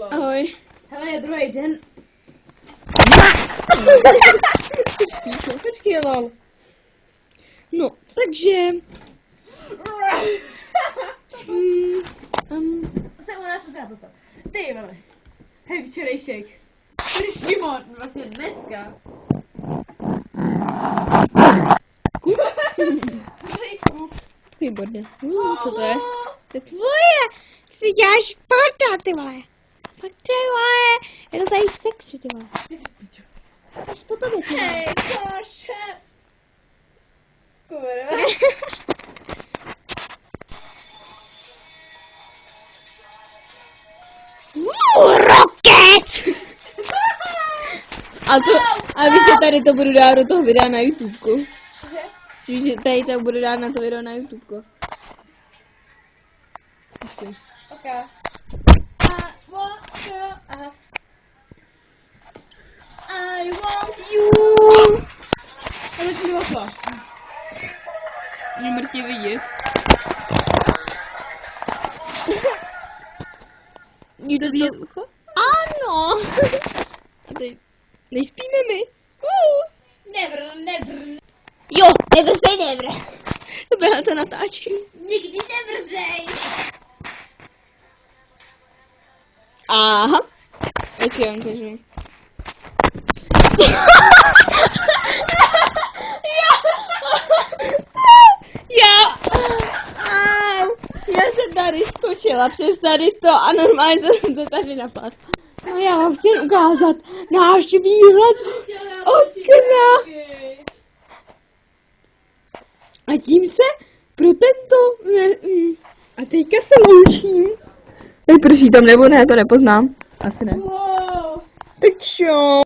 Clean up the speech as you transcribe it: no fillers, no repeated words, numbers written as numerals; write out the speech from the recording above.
Ahoj. Hele, je druhý den. Počkej, lol. No, takže... Se u nás musím postav. Ty vole. Hej, včerejšek. Tady Šimon, vlastně dneska. Výborně. Co to je? To je tvoje. Si děláš špatná, ty vole. Fakt ty vole. Je to tady sexy, ty vole. Až potom je ty vole. Hej, koše. Kurva. Rocket! A víš, že tady to budu dát do toho videa na YouTubeku. Víš, že tady to budu dát na to video na YouTubeku. Počkej. Ok. Aha. I want you. Ale ti došlo. Mě mrtě vidět. Jdu vidět ucho? Ano! A teď nespíme my. Never. Jo, never. To bylo to natáčení. Nikdy nevrzej. Aha. Počkej, on kažu. Já jsem tady skočila přes tady to a normálně jsem to tady napadl. No já vám chci ukázat náš výhled z okna. A tím se pro tento... A teďka se loučím. Prší tam nebo ne, to nepoznám. Asi ne. Wow. Tak čo?